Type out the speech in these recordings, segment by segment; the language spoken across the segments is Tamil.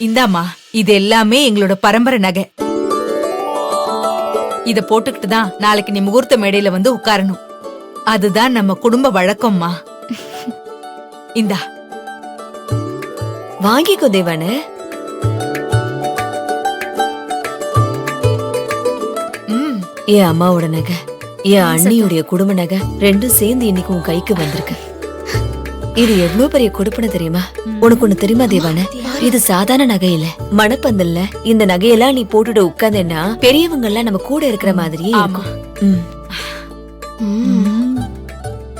இந்தாம்மா, இது எல்லாமே எங்களோட பரம்பரை நகை. இத போட்டுக்கிட்டு தான் நாளைக்கு நீ முகூர்த்த மேடையில வந்து உட்காரணும். அதுதான் நம்ம குடும்ப வழக்கம்மா. இந்தா வாங்கிக்கோ தேவானே. என் அம்மாவோட நகை, என் அண்ணியுடைய குடும்ப நகை ரெண்டும் சேர்ந்து இன்னைக்கு உன் கைக்கு வந்திருக்கு. இது எவ்வளவு பெரிய கொடுப்பனை தெரியுமா? உனக்கு ஒண்ணு தெரியுமா தேவானே? இது சாதாரண நகை இல்ல, மணப்பந்தல்ல இந்த நகையெல்லாம் நீ போட்டுட்டு உட்கார்ந்தேன்னா பெரியவங்க எல்லாம் நம்ம கூட இருக்கிற மாதிரியே இருக்கும்.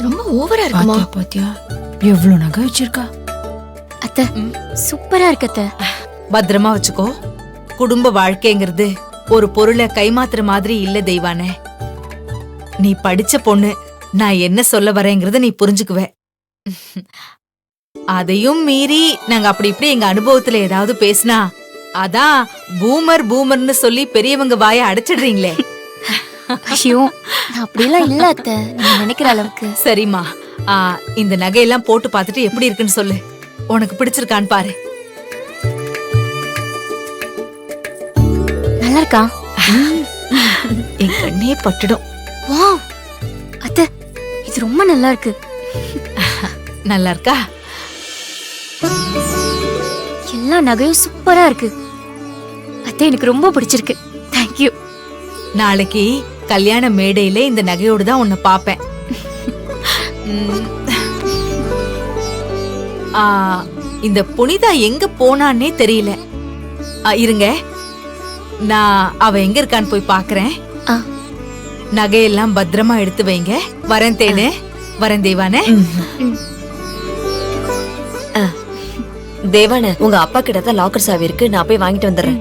ரொம்ப ஓவரா இருக்குமா? பாத்தியா எவ்வளவு நகை வச்சிருக்கா அத்தை. சூப்பரா இருக்கு அத்தை. பத்திரமா வச்சுக்கோ. குடும்ப வாழ்க்கைங்கிறது ஒரு பொருளை கைமாத்துற மாதிரி இல்ல தெய்வானே. நீ படிச்ச பொண்ணு, நான் என்ன சொல்ல வரேங்கிறத நீ புரிஞ்சுக்குவ. அதையும் மீறி நாங்க அப்படி இப்படி எங்க அனுபவத்துல ஏதாவது பேசினா அதான் பூமர் பூமர்னு சொல்லி பெரியவங்க வாய அடைச்சிடுறீங்களே. ஐயோ, நான் அப்படியெல்லாம் இல்ல அத்தை, நீங்க நினைக்கிற அளவுக்கு. சரிம்மா, இந்த நகையெல்லாம் போட்டு பார்த்துட்டு எப்படி இருக்குன்னு சொல்லு. உனக்கு பிடிச்சிருக்கான்னு பாரு. நல்லா இருக்கா? என் கண்ணே பட்டுடும். வாவ் அத்தை, இது ரொம்ப நல்லா இருக்கு. நல்லா இருக்கா? எல்லா நகையும் சூப்பரா இருக்கு அத்தை, எனக்கு ரொம்ப பிடிச்சிருக்கு. தேங்க்யூ. நாளைக்கு கல்யாண மேடையில இந்த நகையோடு தான் உன்னை பாப்பேன். இந்த புனிதா எங்க போனான்னே தெரியல. இருங்க, நான் அவ எங்க இருக்கான்னு போய் பாக்குறேன். நகையெல்லாம் பத்திரமா எடுத்து வைங்க. வரேன் தேனே, வரேன் தேவானே. தேவானே, உங்க அப்பா கிட்ட தான் லாக்கர் சாவி இருக்கு, நான் போய் வாங்கிட்டு வந்துடுறேன்.